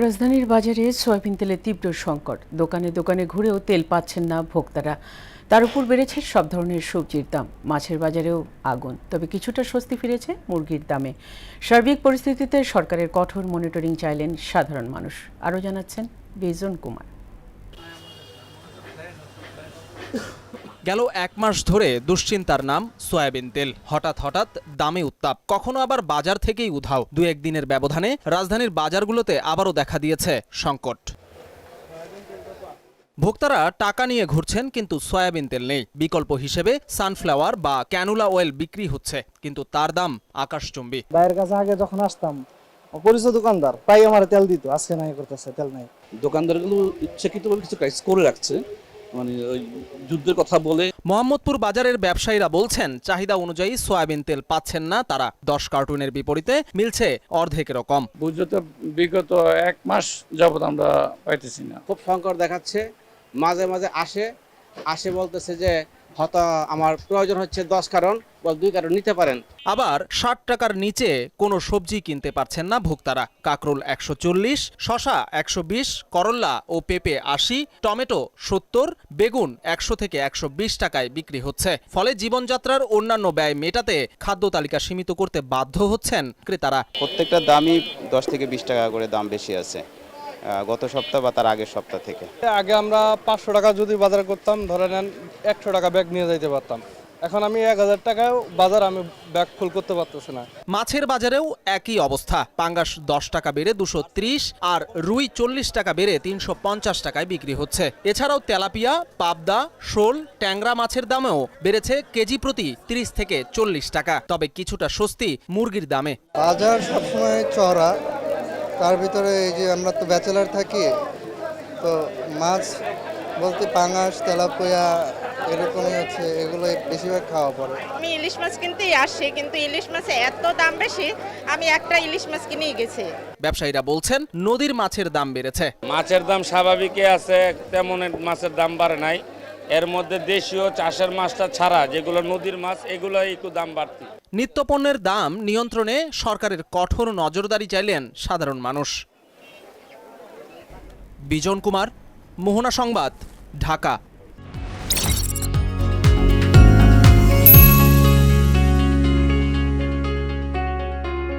রাজধানীর বাজারে সয়াবিন তেলের তীব্র সংকট। দোকানে দোকানে ঘুরেও তেল পাচ্ছেন না ভোক্তারা। তার উপর বেড়েছে সব ধরনের সবজির দাম। মাছের বাজারেও আগুন। তবে কিছুটা স্বস্তি ফিরেছে মুরগির দামে। সার্বিক পরিস্থিতিতে সরকারের কঠোর মনিটরিং চাইলেন সাধারণ মানুষ। আরও জানাচ্ছেন বিজন কুমার। গেল এক মাস ধরে দুশ্চিন্তার নাম সয়াবিন তেল। হঠাৎ দামে উত্তাপ, কখনো আবার বাজার থেকেই উধাও। দু একদিনের ব্যবধানে রাজধানীর বাজারগুলোতে আবারও দেখা দিয়েছে সংকট। ভোক্তারা টাকা নিয়ে ঘুরছেন, কিন্তু সয়াবিন তেল নেই। বিকল্প হিসেবে সানফ্লাওয়ার বা ক্যানুলা অয়েল বিক্রি হচ্ছে, কিন্তু তার দাম আকাশচুম্বী। ভাইয়ের কাছে আগে যখন আসতাম, পরিচিত দোকানদার প্রায় আমার তেল দিত, আজকে নাই করতেছে, তেল নাই। দোকানদারগুলো ইচ্ছাকৃতভাবে কিছু প্রাইস করে রাখছে, মানে ওই যুদ্ধের কথা বলে। মোহাম্মদপুর বাজারের ব্যবসায়ীরা বলছেন, চাহিদা অনুযায়ী সয়াবিন তেল পাচ্ছেন না তারা। 10 কার্টুনের বিপরীতে মিলছে অর্ধেকেরও কম। বুঝতে বিগত এক মাস যাবত আমরা পাইতেছি না। খুব সংকট দেখাচ্ছে। মাঝে মাঝে আসে বলতেছে যে হয়তো আমার প্রয়োজন হচ্ছে 10 কার্টন বা 2 কার্টন নিতে পারেন। আবার 60 টাকার নিচে কোনো সবজি কিনতে পারছেন না ভোক্তারা। কাকরোল 140, শসা 120, করল্লা ও পেঁপে 80, টমেটো 70, বেগুন 100 থেকে 120 টাকায় বিক্রি হচ্ছে। ফলে জীবনযাত্রার অন্যান্য ব্যয় মেটাতে খাদ্য তালিকা সীমিত করতে বাধ্য হচ্ছেন ক্রেতারা। প্রত্যেকটা দামই 10 থেকে 20 টাকা করে দাম বেশি আছে গত সপ্তাহ বা তার আগের সপ্তাহ থেকে। আগে আমরা 500 টাকা যদি বাজার করতাম, ধরে নেন 100 টাকা ব্যাগ নিয়ে যাইতে পারতাম। এখন আমি 1000 টাকায় বাজার আমি ব্যাগ ফুল করতে পারতেছি না। মাছের বাজারেও একই অবস্থা। পাঙ্গাস 10 টাকা বেড়ে 230 আর রুই 40 টাকা বেড়ে 350 টাকায় বিক্রি হচ্ছে। এছাড়াও তেলাপিয়া, পাবদা, শোল, ট্যাংরা মাছের দামেও বেড়েছে কেজি প্রতি 30 থেকে 40 টাকা। তবে কিছুটা স্বস্তি মুরগির দামে। বাজার সবসময় চড়া, তার ভিতরে এই যে আমরা তো ব্যাচেলার থাকি, তো মাছ বলতে পাঙাশ, তেলাপিয়া এরকমই হচ্ছে, এগুলো বেশিরভাগ খাওয়া পড়ে। আমি ইলিশ মাছ কিনতেই আসছি, কিন্তু ইলিশ মাছে এত দাম বেশি, আমি একটা ইলিশ মাছ কিনেই গেছি। ব্যবসায়ীরা বলছেন, নদীর মাছের দাম বেড়েছে। মাছের দাম স্বাভাবিকই আছে, তেমন মাছের দাম বাড়ে নাই। এর মধ্যে দেশীয় চাষের মাছটা ছাড়া যেগুলো নদীর মাছ, এগুলো একটু দাম বাড়তি। নিত্যপণ্যের দাম নিয়ন্ত্রণে সরকারের কঠোর নজরদারি চাইলেন সাধারণ মানুষ। বিজন কুমার, মোহনা সংবাদ, ঢাকা।